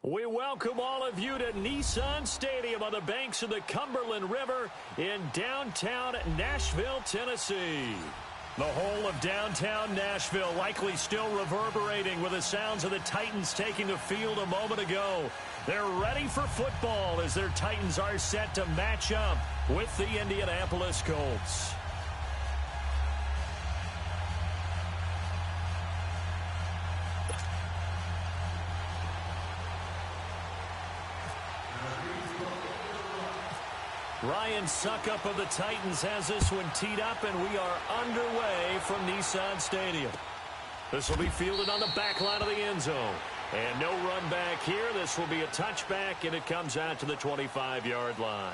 We welcome all of you to Nissan Stadium on the banks of the Cumberland River in downtown Nashville, Tennessee. The whole of downtown Nashville likely still reverberating with the sounds of the Titans taking the field a moment ago. They're ready for football as their Titans are set to match up with the Indianapolis Colts. Ryan Suckup of the Titans has this one teed up, and we are underway from Nissan Stadium. This will be fielded on the back line of the end zone. And no run back here. This will be a touchback, and it comes out to the 25-yard line.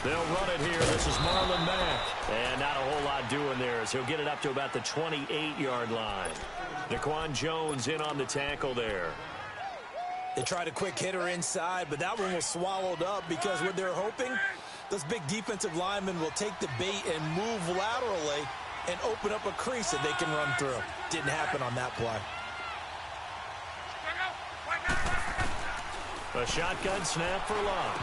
They'll run it here. This is Marlon Mack. And not a whole lot doing there as he'll get it up to about the 28-yard line. Daquan Jones in on the tackle there. They tried a quick hitter inside, but that one was swallowed up because what they're hoping, those big defensive linemen will take the bait and move laterally and open up a crease that they can run through. Didn't happen on that play. A shotgun snap for Locke.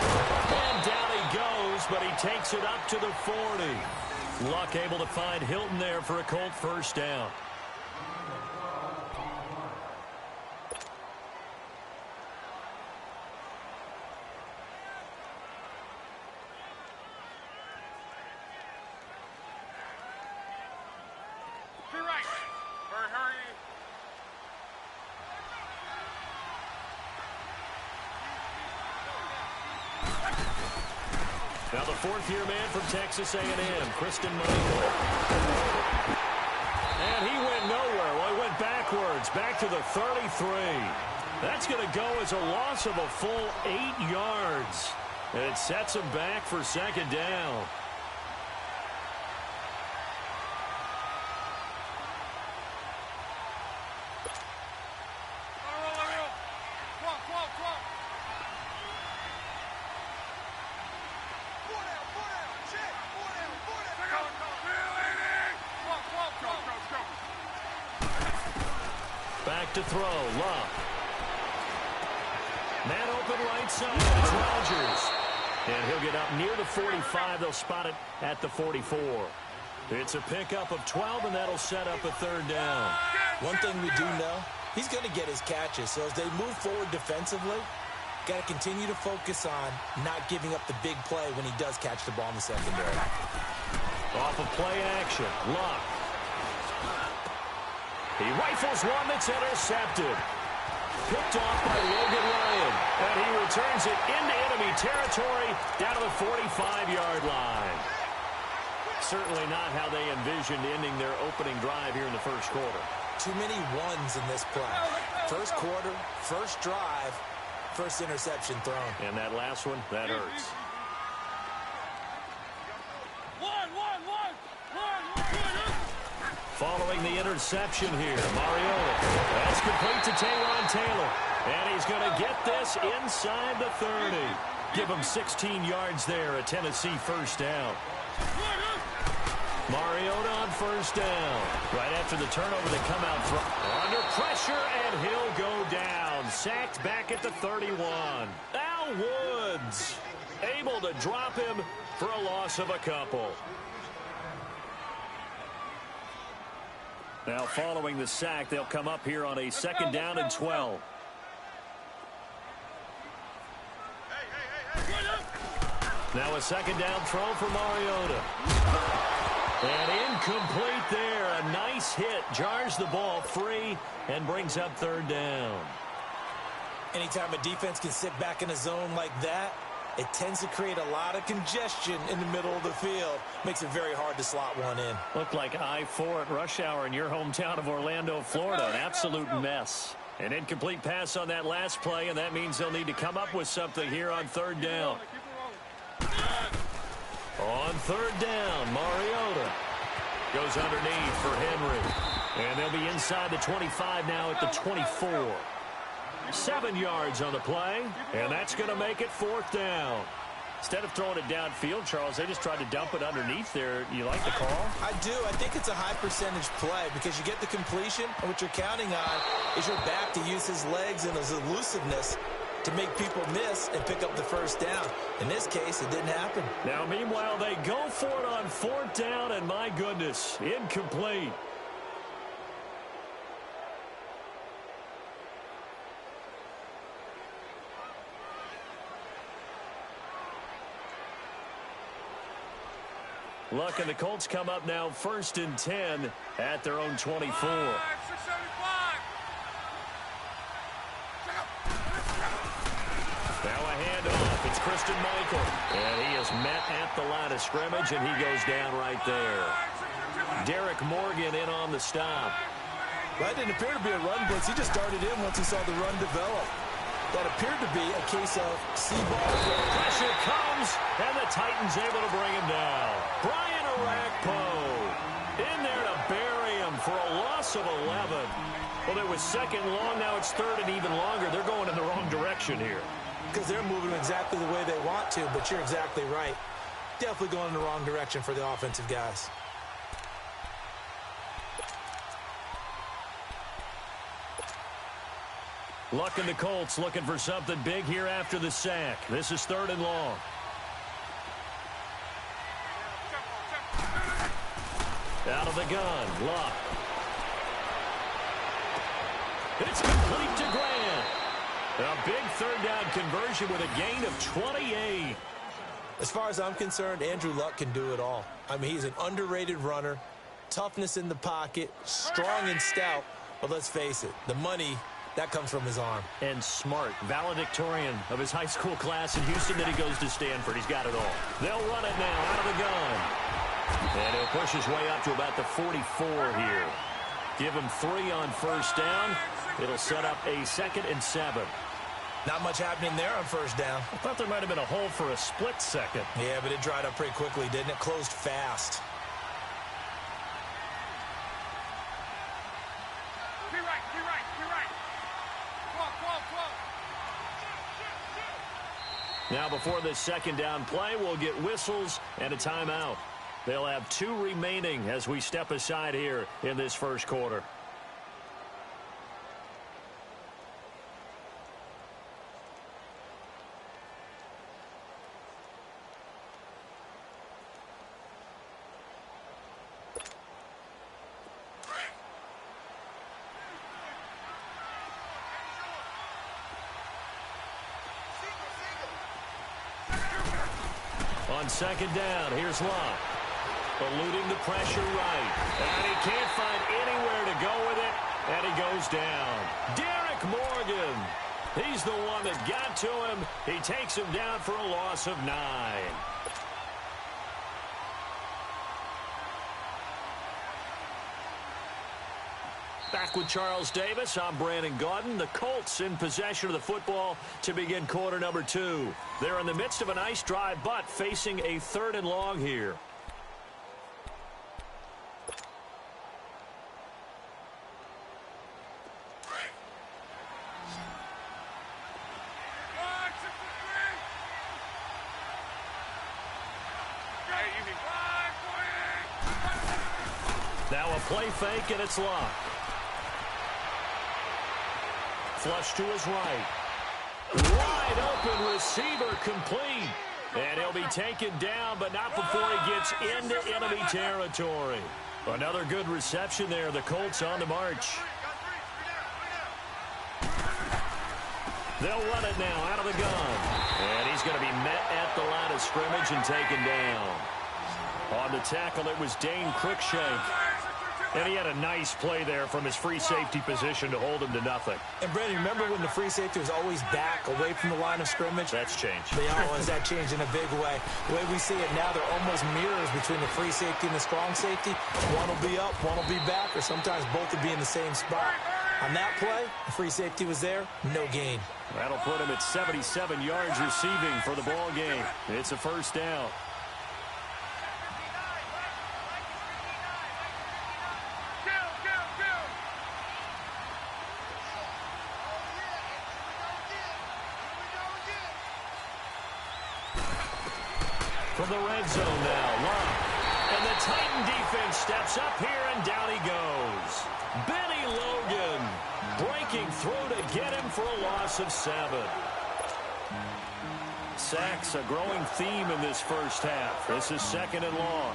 And down he goes, but he takes it up to the 40. Luck able to find Hilton there for a Colt first down. Now the fourth-year man from Texas A&M, Kristen Michael. And he went nowhere. Well, he went backwards, back to the 33. That's going to go as a loss of a full 8 yards. And it sets him back for second down. Back to throw, Love. Man open right side, it's Rodgers. And he'll get up near the 45. They'll spot it at the 44. It's a pickup of 12, and that'll set up a third down. One thing we do know, he's going to get his catches. So as they move forward defensively, got to continue to focus on not giving up the big play when he does catch the ball in the secondary. Off of play action, Love. He rifles one that's intercepted. Picked off by Logan Ryan. And he returns it into enemy territory down to the 45-yard line. Certainly not how they envisioned ending their opening drive here in the first quarter. Too many ones in this play. First quarter, first drive, first interception thrown. And that last one, that hurts. Following the interception here, Mariota. That's complete to Taylor. And he's going to get this inside the 30. Give him 16 yards there, a Tennessee first down. Mariota on first down. Right after the turnover, they come out under pressure, and he'll go down. Sacked back at the 31. Al Woods able to drop him for a loss of a couple. Now following the sack, they'll come up here on a second down and 12. Now a second down throw for Mariota. And incomplete there. A nice hit. Jars the ball free and brings up third down. Anytime a defense can sit back in a zone like that, It tends to create a lot of congestion in the middle of the field. Makes it very hard to slot one in. Looked like I-4 at rush hour in your hometown of Orlando, Florida. An absolute mess. An incomplete pass on that last play, and that means they'll need to come up with something here on third down. On third down, Mariota goes underneath for Henry. And they'll be inside the 25 now at the 24. 7 yards on the play, and that's going to make it fourth down. Instead of throwing it downfield, Charles, they just tried to dump it underneath there. You like the call? I do. I think it's a high percentage play because you get the completion, and what you're counting on is your back to use his legs and his elusiveness to make people miss and pick up the first down. In this case, it didn't happen. Now, meanwhile, they go for it on fourth down, and my goodness, incomplete. Look, and the Colts come up now first and 10 at their own 24. Now a handoff. It's Christian Michael. And he is met at the line of scrimmage, and he goes down right there. Derek Morgan in on the stop. That didn't appear to be a run blitz. He just darted in once he saw the run develop. That appeared to be a case of see ball. Pressure comes, and the Titans able to bring him down. Brian Orakpo in there to bury him for a loss of 11. Well, it was second long. Now it's third and even longer. They're going in the wrong direction here. Because they're moving exactly the way they want to, but you're exactly right. Definitely going in the wrong direction for the offensive guys. Luck and the Colts looking for something big here after the sack. This is third and long. Out of the gun, Luck. It's complete to Grant. A big third down conversion with a gain of 28. As far as I'm concerned, Andrew Luck can do it all. I mean, he's an underrated runner, toughness in the pocket, strong and stout. But let's face it, the money, that comes from his arm. And smart, valedictorian of his high school class in Houston. Then he goes to Stanford. He's got it all. They'll run it now out of the gun. And he'll push his way up to about the 44 here. Give him 3 on first down. It'll set up a 2nd and 7. Not much happening there on first down. I thought there might have been a hole for a split second. Yeah, but it dried up pretty quickly, didn't it? Closed fast. Now before this second down play, we'll get whistles and a timeout. They'll have 2 remaining as we step aside here in this first quarter. On second down, here's Locke. Eluding the pressure right. And he can't find anywhere to go with it. And he goes down. Derek Morgan. He's the one that got to him. He takes him down for a loss of 9. Back with Charles Davis, I'm Brandon Gaudin. The Colts in possession of the football to begin quarter number 2. They're in the midst of a nice drive, but facing a 3rd and long here. Now a play fake, and it's Locke. Flush to his right. Wide open receiver complete. And he'll be taken down, but not before he gets into enemy territory. Another good reception there. The Colts on the march. They'll run it now out of the gun. And he's going to be met at the line of scrimmage and taken down. On the tackle, it was Dane Cruikshank. And he had a nice play there from his free safety position to hold him to nothing. And, Brandon, remember when the free safety was always back, away from the line of scrimmage? That's changed. That changed in a big way. The way we see it now, they're almost mirrors between the free safety and the strong safety. One will be up, one will be back, or sometimes both will be in the same spot. On that play, the free safety was there, no gain. That'll put him at 77 yards receiving for the ball game. It's a first down. From the red zone now, Love. And the Titan defense steps up here, and down he goes. Benny Logan breaking through to get him for a loss of 7. Sacks, a growing theme in this first half. This is 2nd and long.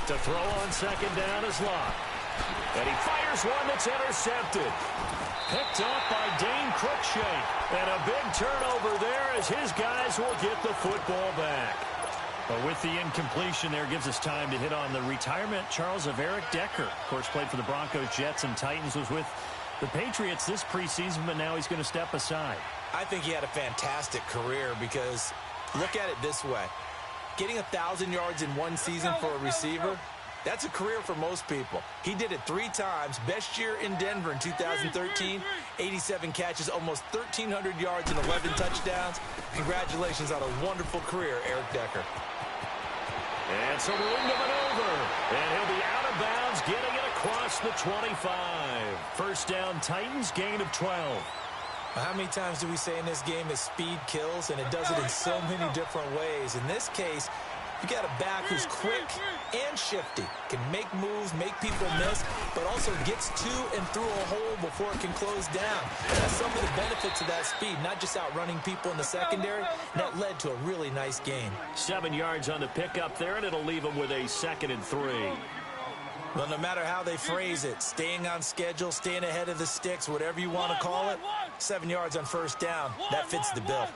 To throw on 2nd down is Locke. And he fires one that's intercepted. Picked off by Dane Cruikshank. And a big turnover there as his guys will get the football back. But with the incompletion there, gives us time to hit on the retirement, Charles, of Eric Decker. Of course, played for the Broncos, Jets, and Titans. Was with the Patriots this preseason, but now he's going to step aside. I think he had a fantastic career because look at it this way. Getting 1,000 yards in one season for a receiver, that's a career for most people. He did it 3 times. Best year in Denver in 2013. 87 catches, almost 1,300 yards and 11 touchdowns. Congratulations on a wonderful career, Eric Decker. And some room to maneuver. And he'll be out of bounds, getting it across the 25. First down, Titans, gain of 12. How many times do we say in this game that speed kills, and it does it in so many different ways? In this case, you got a back who's quick and shifty, can make moves, make people miss, but also gets to and through a hole before it can close down. That's some of the benefits of that speed, not just outrunning people in the secondary. That led to a really nice game. 7 yards on the pickup there, and it'll leave him with a 2nd and 3. Well, no matter how they phrase it, staying on schedule, staying ahead of the sticks, whatever you want to call it, 7 yards on first down, that fits the bill.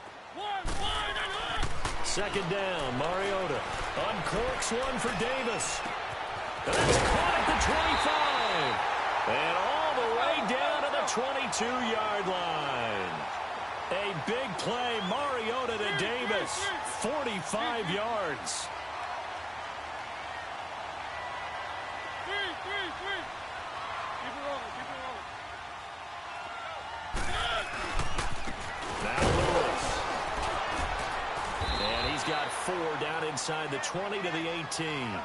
2nd down, Mariota uncorks one for Davis. And that's caught at the 25. And all the way down to the 22-yard line. A big play, Mariota to Davis, 45 yards. Now Lewis. And he's got 4 down inside the 20 to the 18.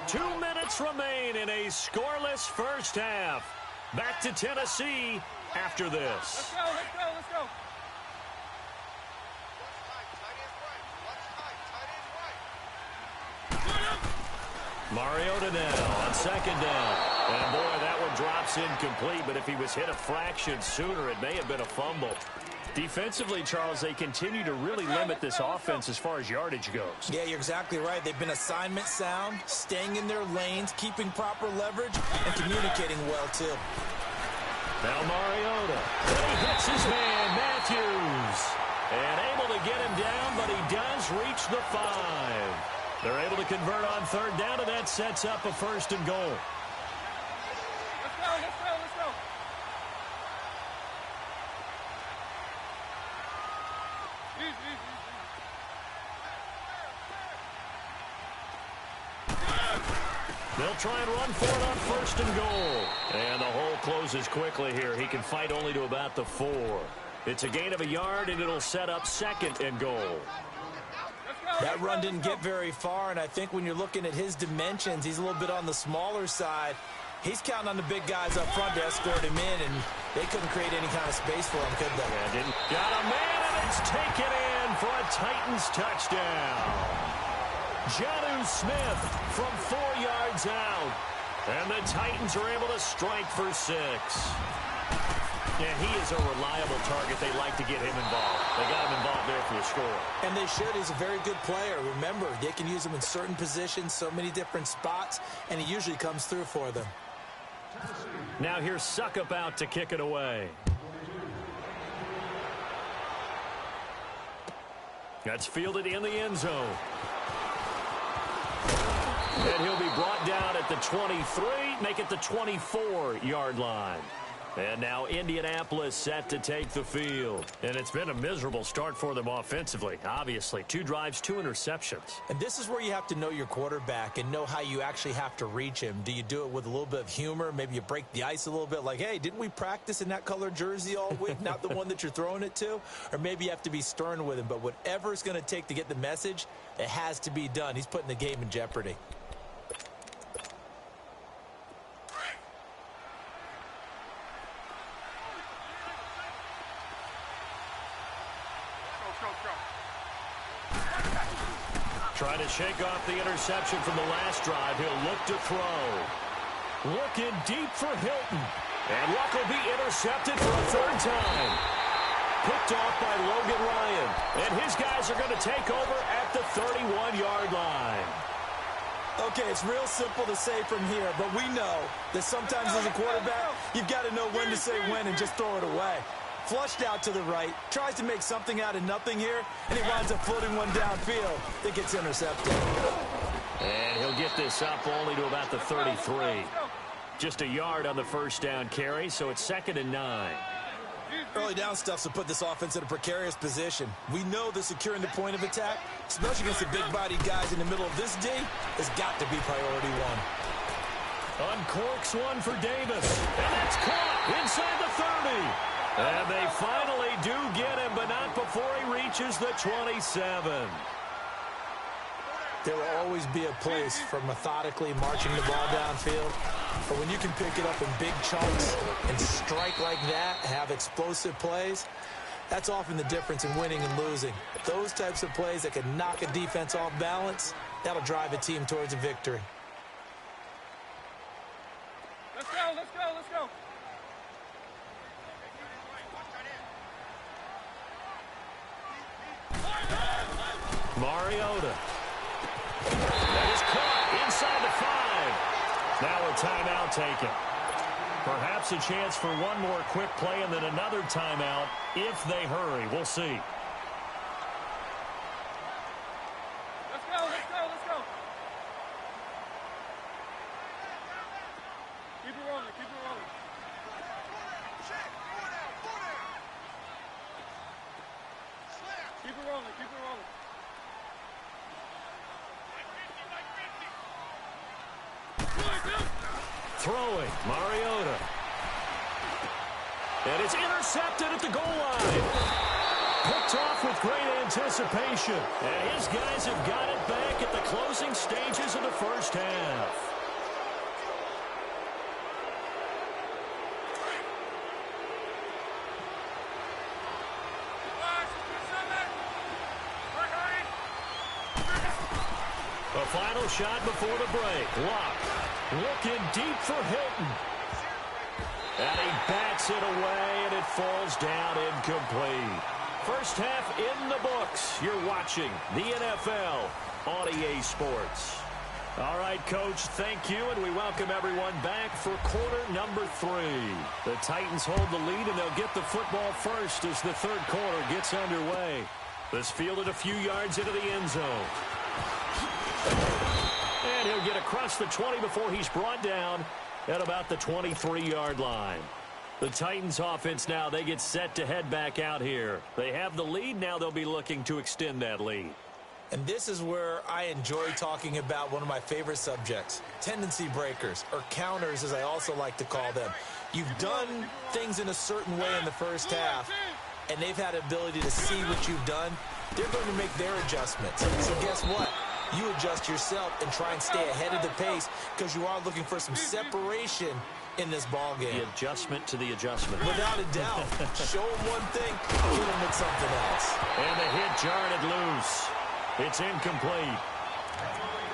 Two minutes remain in a scoreless first half. Back to Tennessee after this. Let's go, let's go, let's go. Mariota now on 2nd down. And boy, that one drops incomplete, but if he was hit a fraction sooner, it may have been a fumble. Defensively, Charles, they continue to really limit this offense as far as yardage goes. Yeah, you're exactly right. They've been assignment sound, staying in their lanes, keeping proper leverage, and communicating well, too. Now Mariota. And he hits his man, Matthews. And able to get him down, but he does reach the 5. They're able to convert on 3rd down, and that sets up a 1st and goal. Let's go, let's go, let's go. They'll try and run for it on 1st and goal. And the hole closes quickly here. He can fight only to about the 4. It's a gain of a yard, and it'll set up 2nd and goal. That run didn't get very far, and I think when you're looking at his dimensions, he's a little bit on the smaller side. He's counting on the big guys up front to escort him in, and they couldn't create any kind of space for him, could they? Yeah, didn't. Got a man, and it's taken in for a Titans touchdown. Jonnu Smith from 4 yards out. And the Titans are able to strike for 6. Yeah, he is a reliable target. They like to get him involved. They got him involved there for the score. And they should. He's a very good player. Remember, they can use him in certain positions, so many different spots, and he usually comes through for them. Now here's Suckup out to kick it away. That's fielded in the end zone. And he'll be brought down at the 23, make it the 24-yard line. And now Indianapolis set to take the field. And it's been a miserable start for them offensively. Obviously, 2 drives, 2 interceptions. And this is where you have to know your quarterback and know how you actually have to reach him. Do you do it with a little bit of humor? Maybe you break the ice a little bit like, hey, didn't we practice in that color jersey all week? Not the one that you're throwing it to? Or maybe you have to be stern with him. But whatever it's going to take to get the message, it has to be done. He's putting the game in jeopardy. Trying to shake off the interception from the last drive. He'll look to throw. Looking deep for Hilton. And Luck will be intercepted for a 3rd time. Picked off by Logan Ryan. And his guys are going to take over at the 31-yard line. Okay, it's real simple to say from here, but we know that sometimes as a quarterback, you've got to know when to say when and just throw it away. Flushed out to the right, tries to make something out of nothing here, and he winds up floating one downfield that gets intercepted. And he'll get this up only to about the 33. Just a yard on the first down carry, so it's 2nd and 9. Early down stuff to put this offense in a precarious position. We know that securing the point of attack, especially against the big-bodied guys in the middle of this D, has got to be priority 1. Uncorks one for Davis. And that's caught inside the 30. And they finally do get him, but not before he reaches the 27. There will always be a place for methodically marching the ball downfield. But when you can pick it up in big chunks and strike like that, have explosive plays, that's often the difference in winning and losing. Those types of plays that can knock a defense off balance, that'll drive a team towards a victory. Let's go, let's go, let's go. Mariota. That is caught inside the 5. Now a timeout taken. Perhaps a chance for one more quick play and then another timeout if they hurry. We'll see. Let's go, let's go, let's go. Keep it rolling, keep it rolling. Keep it rolling, keep it rolling. Throwing, Mariota. And it's intercepted at the goal line. Picked off with great anticipation. And his guys have got it back at the closing stages of the first half. A final shot before the break. Luck looking deep for Hilton. And he bats it away, and it falls down incomplete. First half in the books. You're watching the NFL on EA Sports. All right, Coach, thank you, and we welcome everyone back for quarter number 3. The Titans hold the lead, and they'll get the football first as the third quarter gets underway. This fielded a few yards into the end zone. And he'll get across the 20 before he's brought down at about the 23-yard line. The Titans offense now, they get set to head back out here. They have the lead. Now they'll be looking to extend that lead. And this is where I enjoy talking about one of my favorite subjects, tendency breakers, or counters as I also like to call them. You've done things in a certain way in the first half, and they've had the ability to see what you've done. They're going to make their adjustments. So guess what? You adjust yourself and try and stay ahead of the pace because you are looking for some separation in this ball game. The adjustment to the adjustment. Without a doubt. Show them one thing, hit them with something else. And the hit jarred it loose. It's incomplete.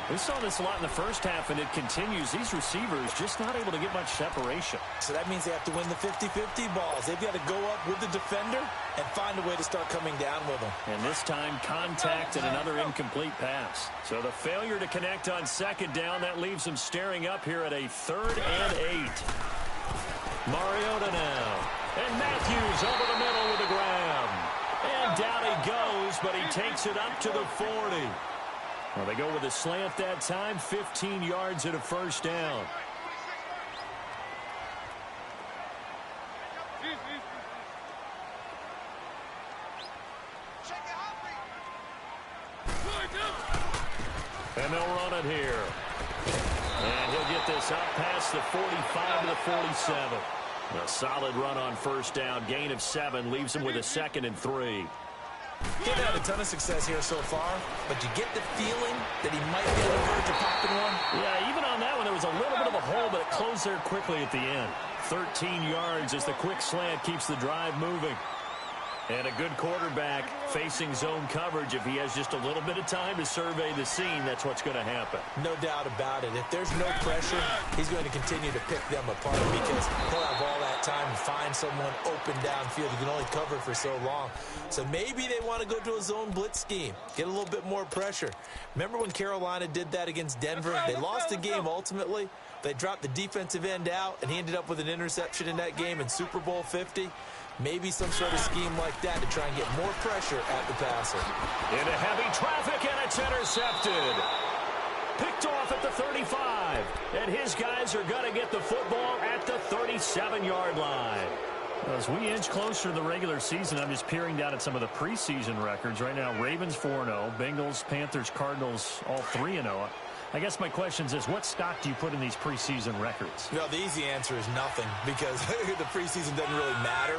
We saw this a lot in the first half, and it continues. These receivers just not able to get much separation. So that means they have to win the 50-50 balls. They've got to go up with the defender and find a way to start coming down with them. And this time, contact and another incomplete pass. So the failure to connect on second down, that leaves them staring up here at a 3rd and 8. Mariota now. And Matthews over the middle with the grab. And down he goes, but he takes it up to the 40. Well, they go with a slant that time, 15 yards and a first down. And they'll run it here. And he'll get this up past the 45 to the 47. A solid run on first down. Gain of 7 leaves him with a 2nd and 3. He's had a ton of success here so far, but you get the feeling that he might be able to verge to popping one. Yeah, even on that one, there was a little bit of a hole, but it closed there quickly at the end. 13 yards as the quick slant keeps the drive moving. And a good quarterback facing zone coverage. If he has just a little bit of time to survey the scene, that's what's going to happen. No doubt about it. If there's no pressure, he's going to continue to pick them apart because he'll have all that time to find someone open downfield. You can only cover for so long. So maybe they want to go to a zone blitz scheme, get a little bit more pressure. Remember when Carolina did that against Denver? They lost the game ultimately. They dropped the defensive end out, and he ended up with an interception in that game in Super Bowl 50. Maybe some sort of scheme like that to try and get more pressure at the passer. Into heavy traffic, and it's intercepted. Picked off at the 35. And his guys are going to get the football at the 37-yard line. As we inch closer to the regular season, I'm just peering down at some of the preseason records. Right now, Ravens 4-0, Bengals, Panthers, Cardinals, all 3-0. I guess my question is, what stock do you put in these preseason records? No, the easy answer is nothing because the preseason doesn't really matter.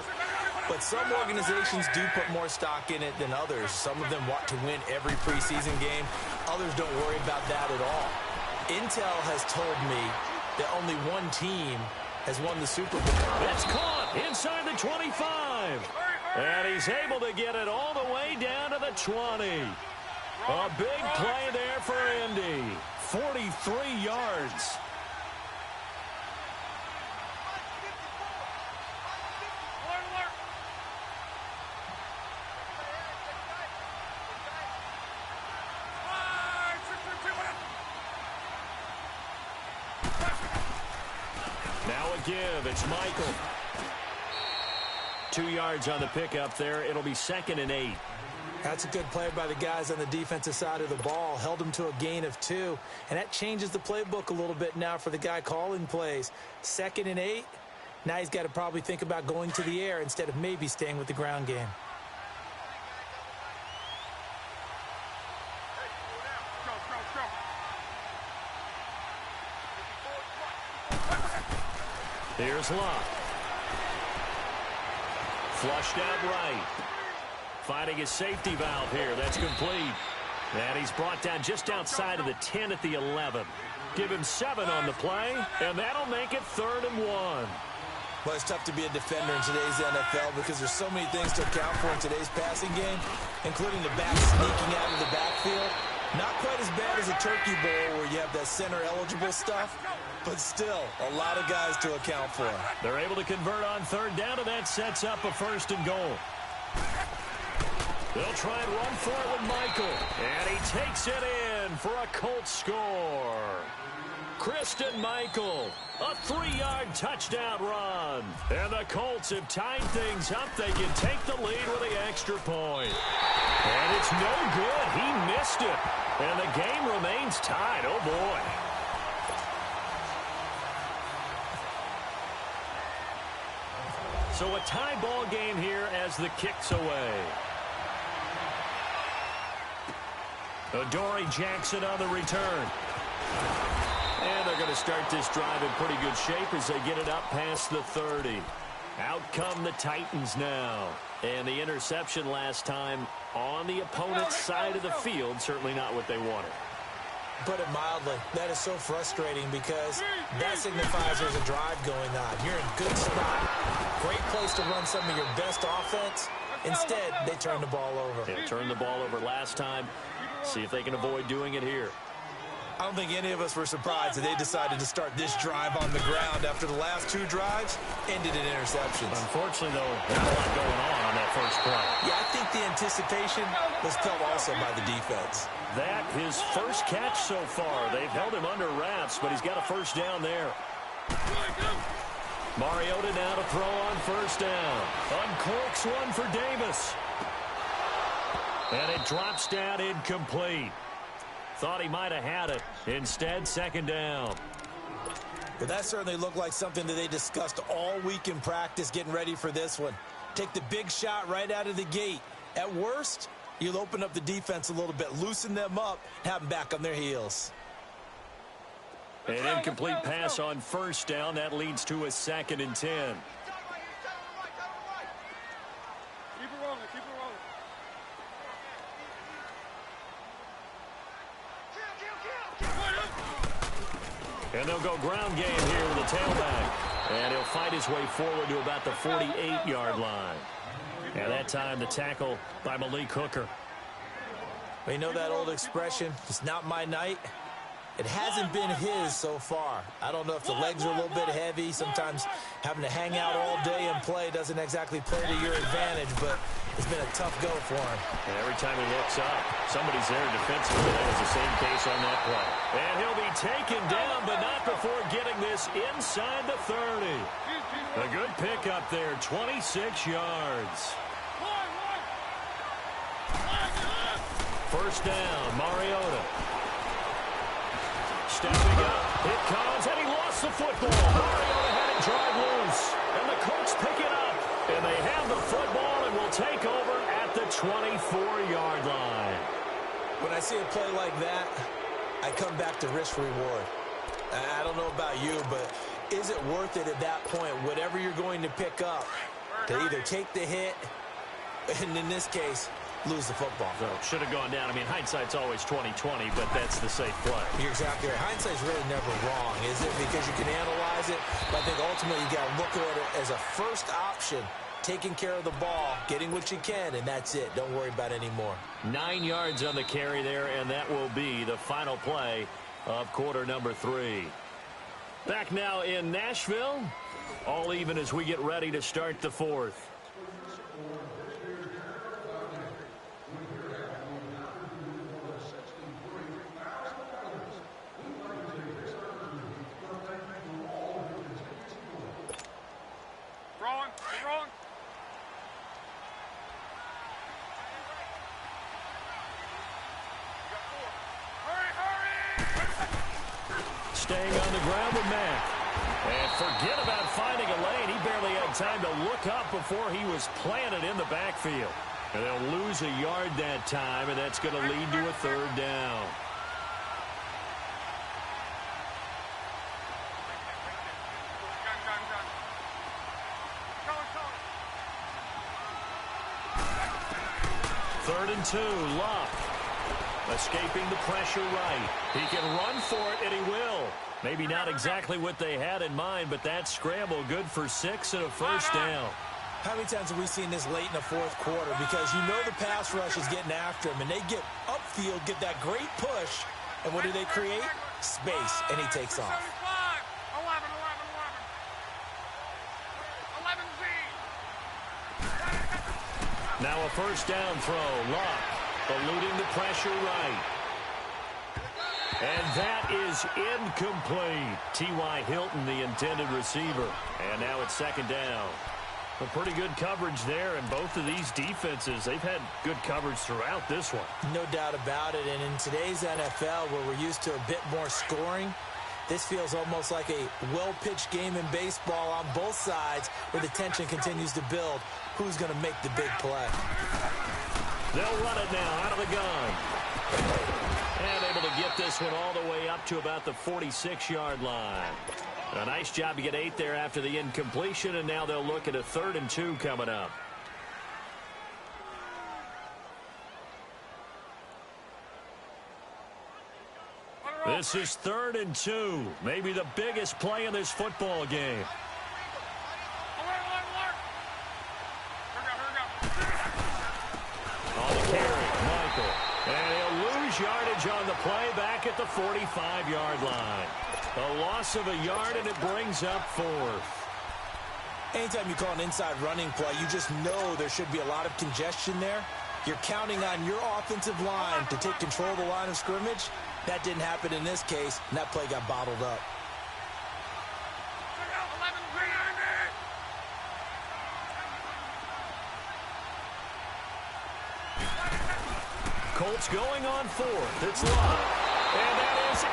But some organizations do put more stock in it than others. Some of them want to win every preseason game. Others don't worry about that at all. Intel has told me that only one team has won the Super Bowl. That's caught inside the 25. And he's able to get it all the way down to the 20. A big play there for Indy. 43 yards. Now a give. It's Michael. 2 yards on the pickup there. It'll be 2nd and 8. That's a good play by the guys on the defensive side of the ball. Held him to a gain of 2. And that changes the playbook a little bit now for the guy calling plays. 2nd and 8. Now he's got to probably think about going to the air instead of maybe staying with the ground game. Here's Locke. Flushed out right. Finding his safety valve here. That's complete. And he's brought down just outside of the 10 at the 11. Give him 7 on the play, and that'll make it 3rd and 1. Well, it's tough to be a defender in today's NFL because there's so many things to account for in today's passing game, including the back sneaking out of the backfield. Not quite as bad as a turkey bowl where you have that center-eligible stuff, but still a lot of guys to account for. They're able to convert on 3rd down, and that sets up a 1st and goal. They'll try and run for it with Michael. And he takes it in for a Colts score. Christian Michael, a 3-yard touchdown run. And the Colts have tied things up. They can take the lead with the extra point. And it's no good. He missed it. And the game remains tied. Oh, boy. So a tie ball game here as the kick's away. Adoree Jackson on the return. And they're going to start this drive in pretty good shape as they get it up past the 30. Out come the Titans now. And the interception last time on the opponent's side of the field, certainly not what they wanted. Put it mildly, that is so frustrating because that signifies there's a drive going on. You're in a good spot. Great place to run some of your best offense. Instead, they turn the ball over. They turned the ball over last time. See if they can avoid doing it here. I don't think any of us were surprised that they decided to start this drive on the ground after the last 2 drives ended in interceptions. Unfortunately, though, not a lot going on that first play. Yeah, I think the anticipation was felt also by the defense. That his first catch so far. They've held him under wraps, but he's got a first down there. Mariota now to throw on first down. Uncorks one for Davis. And it drops down incomplete. Thought he might have had it. Instead, second down. But that certainly looked like something that they discussed all week in practice getting ready for this one. Take the big shot right out of the gate. At worst, you'll open up the defense a little bit, loosen them up, have them back on their heels. An incomplete pass on first down. That leads to a 2nd and 10. Keep it rolling, keep it rolling. And they'll go ground game here with the tailback. And he'll fight his way forward to about the 48-yard line. And that time the tackle by Malik Hooker. Well, you know that old expression, it's not my night. It hasn't been his so far. I don't know if the legs are a little bit heavy. Sometimes having to hang out all day and play doesn't exactly play to your advantage, but it's been a tough go for him. And every time he looks up, somebody's there defensively. That was the same case on that play. And he'll be taken down, but not before getting this inside the 30. A good pickup there, 26 yards. First down, Mariota. Stepping up, it comes, and he lost the football. Mariota had it drive loose, and the Colts pick it up. And they have the football and will take over at the 24-yard line. When I see a play like that, I come back to risk-reward. I don't know about you, but is it worth it at that point, whatever you're going to pick up, to either take the hit, and in this case, lose the football? So should have gone down. I mean, hindsight's always 20/20, but that's the safe play. You're exactly right. Hindsight's really never wrong, is it? Because you can analyze it, but I think ultimately you got to look at it as a first option, taking care of the ball, getting what you can, and that's it. Don't worry about any more. 9 yards on the carry there, and that will be the final play of quarter number 3. Back now in Nashville, all even as we get ready to start the 4th. Staying on the ground with Mack. And forget about finding a lane. He barely had time to look up before he was planted in the backfield. And they'll lose a yard that time, and that's going to lead to a 3rd down. Third and 2, Luck. Escaping the pressure right. He can run for it, and he will. Maybe not exactly what they had in mind, but that scramble good for 6 and a first down. How many times have we seen this late in the 4th quarter? Because you know the pass rush is getting after him, and they get upfield, get that great push, and what do they create? Space, and he takes off. 11. Now a first down throw. Luck eluding the pressure right. And that is incomplete. T.Y. Hilton, the intended receiver. And now it's 2nd down. A pretty good coverage there, and both of these defenses, they've had good coverage throughout this one. No doubt about it, and in today's NFL, where we're used to a bit more scoring, this feels almost like a well-pitched game in baseball on both sides, where the tension continues to build. Who's going to make the big play? They'll run it now out of the gun. And able to get this one all the way up to about the 46-yard line. A nice job to get 8 there after the incompletion, and now they'll look at a 3rd and 2 coming up. This is 3rd and 2. Maybe the biggest play in this football game. On the carry, Michael. And he'll lose yardage yardage on the play back at the 45-yard line. A loss of a yard, and it brings up fourth. Anytime you call an inside running play, you just know there should be a lot of congestion there. You're counting on your offensive line to take control of the line of scrimmage. That didn't happen in this case, and that play got bottled up. Colts going on fourth. It's Love. And that is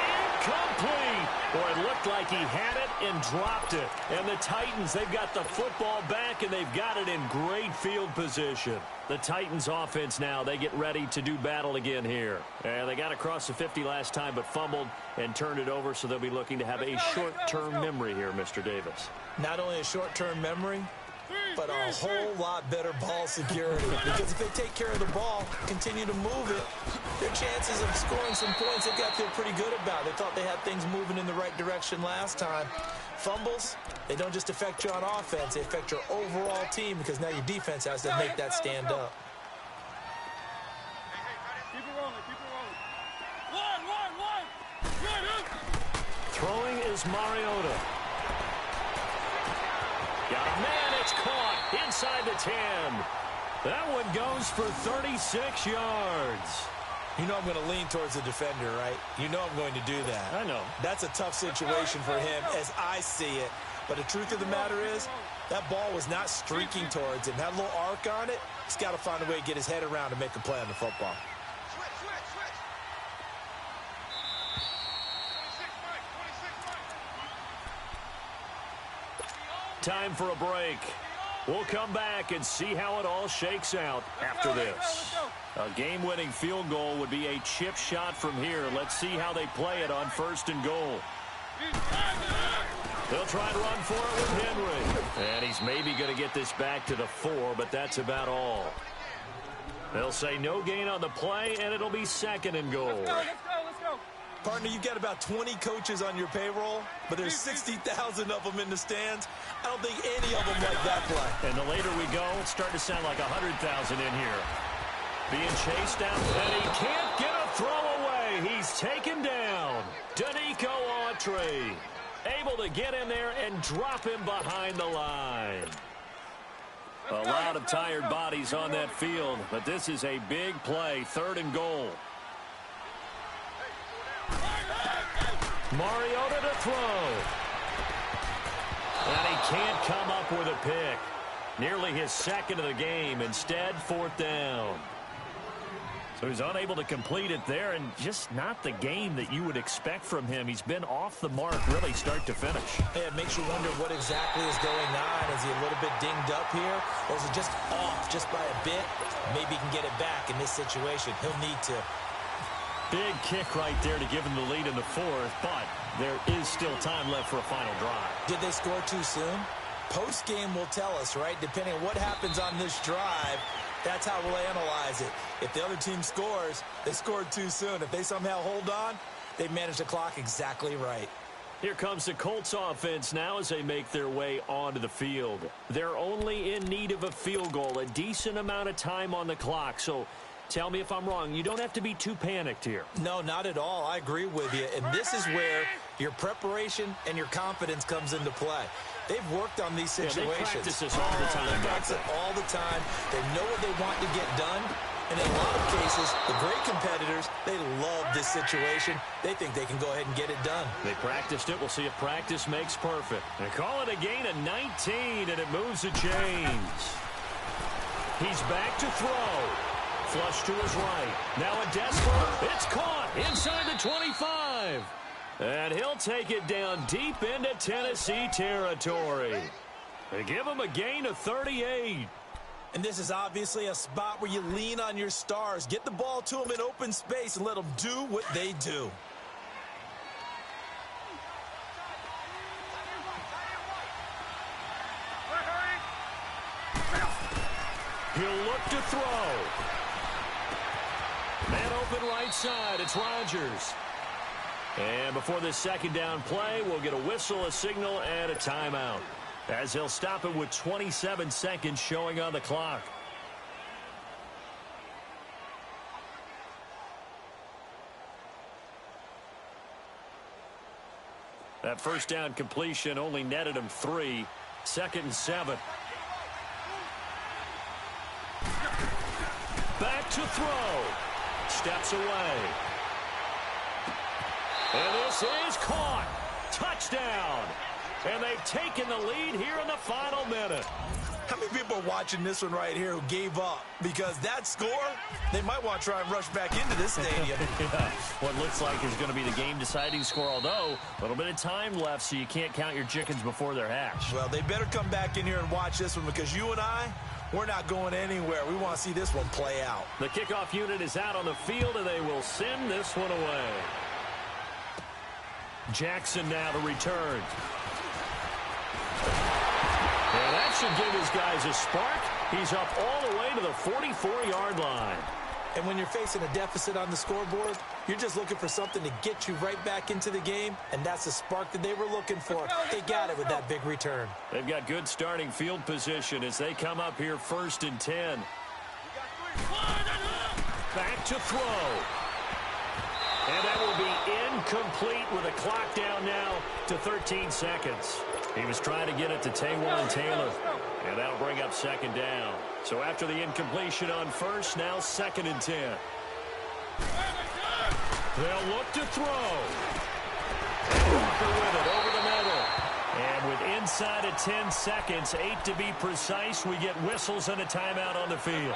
incomplete. Boy, it looked like he had it and dropped it. And the Titans, they've got the football back, and they've got it in great field position. The Titans offense now, they get ready to do battle again here. And they got across the 50 last time, but fumbled and turned it over, so they'll be looking to have a short-term memory here, Mr. Davis. Not only a short-term memory, but a whole lot better ball security. Because if they take care of the ball, continue to move it, their chances of scoring some points, they've got to feel pretty good about. They thought they had things moving in the right direction last time. Fumbles, they don't just affect you on offense, they affect your overall team, because now your defense has to make that stand up. Keep it rolling, keep it rolling. One. Throwing is Mariota. Got a man, it's caught inside the 10. That one goes for 36 yards. You know I'm going to lean towards the defender, right? You know I'm going to do that. I know. That's a tough situation for him as I see it. But the truth of the matter is, that ball was not streaking towards him. Had a little arc on it. He's got to find a way to get his head around and make a play on the football. Time for a break. We'll come back and see how it all shakes out after this. A game-winning field goal would be a chip shot from here. Let's see how they play it on 1st and goal. They'll try and run for it with Henry. And he's maybe going to get this back to the 4, but that's about all. They'll say no gain on the play, and it'll be 2nd and goal. Let's go. Partner, you've got about 20 coaches on your payroll, but there's 60,000 of them in the stands. I don't think any of them like that play. And the later we go, it's starting to sound like 100,000 in here. Being chased down, and he can't get a throw away. He's taken down. Danico Autry able to get in there and drop him behind the line. A lot of tired bodies on that field, but this is a big play. 3rd and goal. Mariota to throw. And he can't come up with a pick. Nearly his 2nd of the game. Instead, 4th down. So he's unable to complete it there, and just not the game that you would expect from him. He's been off the mark really start to finish. Yeah, it makes you wonder what exactly is going on. Is he a little bit dinged up here, or is it just off just by a bit? Maybe he can get it back in this situation. He'll need to. Big kick right there to give him the lead in the 4th, but there is still time left for a final drive. Did they score too soon? Post-game will tell us, right? Depending on what happens on this drive, that's how we'll analyze it. If the other team scores, they scored too soon. If they somehow hold on, they managed the clock exactly right. Here comes the Colts offense now as they make their way onto the field. They're only in need of a field goal, a decent amount of time on the clock, so tell me if I'm wrong. You don't have to be too panicked here. No, not at all. I agree with you. And this is where your preparation and your confidence comes into play. They've worked on these situations. Yeah, they practice this all the time. They practice it all the time. They know what they want to get done. And in a lot of cases, the great competitors, they love this situation. They think they can go ahead and get it done. They practiced it. We'll see if practice makes perfect. They call it a gain of 19, and it moves the chains. He's back to throw. Flush to his right. Now a desperate. It's caught inside the 25. And he'll take it down deep into Tennessee territory. They give him a gain of 38. And this is obviously a spot where you lean on your stars. Get the ball to them in open space and let them do what they do. He'll look to throw. Man open right side. It's Rodgers. And before this 2nd down play, we'll get a whistle, a signal, and a timeout, as he'll stop it with 27 seconds showing on the clock. That first down completion only netted him 3. 2nd and 7. Back to throw. Steps away. And this is caught. Touchdown. And they've taken the lead here in the final minute. How many people are watching this one right here who gave up? Because that score, they might want to try and rush back into this stadium. Yeah, what looks like is going to be the game-deciding score, although a little bit of time left, so you can't count your chickens before they're hatched. Well, they better come back in here and watch this one, because you and I, we're not going anywhere. We want to see this one play out. The kickoff unit is out on the field, and they will send this one away. Jackson now to return. And that should give his guys a spark. He's up all the way to the 44-yard line. And when you're facing a deficit on the scoreboard, you're just looking for something to get you right back into the game, and that's the spark that they were looking for. They got it with that big return. They've got good starting field position as they come up here 1st and 10. Back to throw. And that will be incomplete with a clock down now to 13 seconds. He was trying to get it to Taywan Taylor, and that'll bring up 2nd down. So after the incompletion on 1st, now 2nd and 10. They'll look to throw. And Walker with it over the middle. And with inside of 10 seconds, 8 to be precise, we get whistles and a timeout on the field.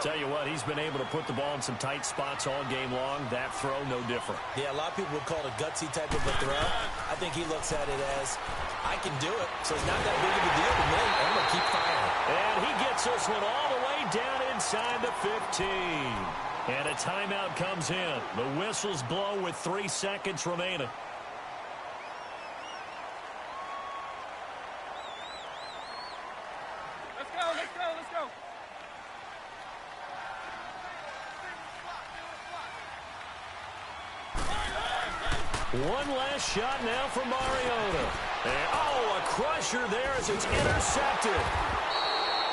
Tell you what, he's been able to put the ball in some tight spots all game long. That throw, no different. Yeah, a lot of people would call it a gutsy type of a throw. I think he looks at it as, I can do it, so it's not that big of a deal to me. I'm going to keep firing. And he gets this one all the way down inside the 15. And a timeout comes in. The whistles blow with 3 seconds remaining. Let's go, let's go, let's go. One last shot now for Mariota. And, oh, a crusher there as it's intercepted.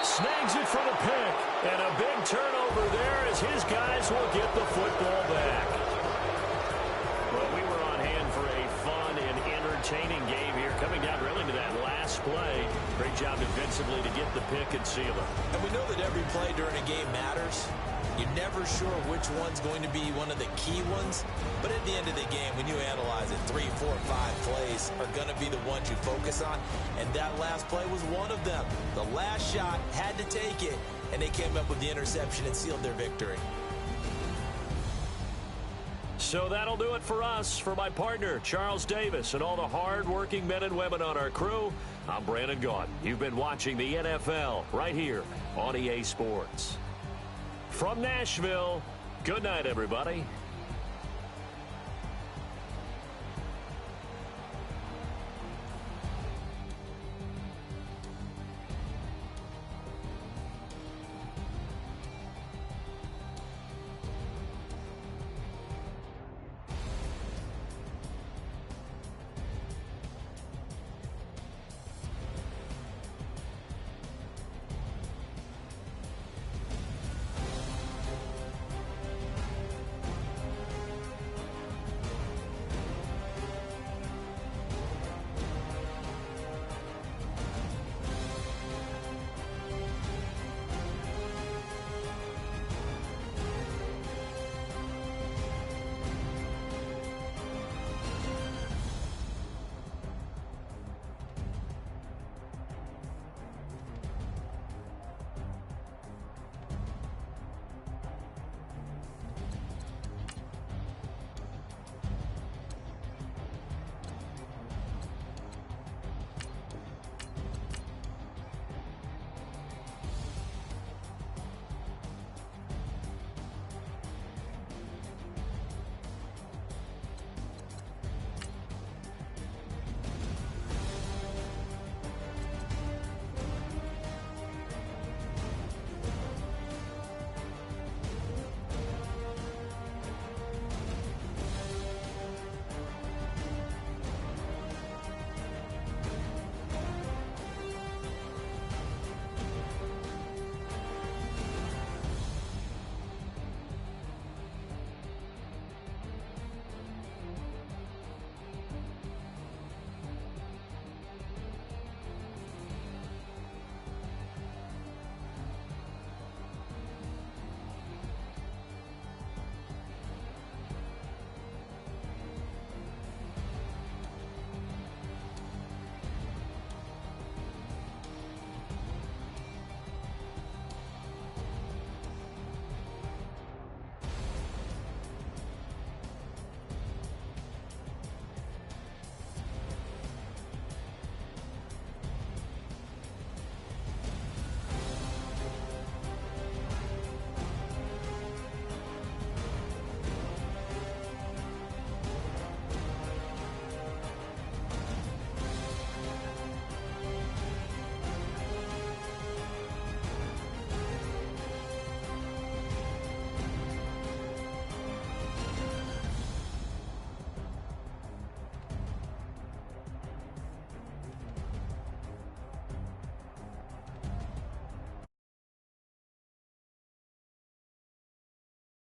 Snags it for the pick. And a big turnover there as his guys will get the football back. Well, we were on hand for a fun and entertaining game here, coming down really to that last play. Great job defensively to get the pick and seal it. And we know that every play during a game matters. You're never sure which one's going to be one of the key ones. But at the end of the game, when you analyze it, 3, 4, 5 plays are going to be the ones you focus on. And that last play was one of them. The last shot had to take it, and they came up with the interception and sealed their victory. So that'll do it for us. For my partner, Charles Davis, and all the hard-working men and women on our crew, I'm Brandon Gaudin. You've been watching the NFL right here on EA Sports. From Nashville, good night, everybody.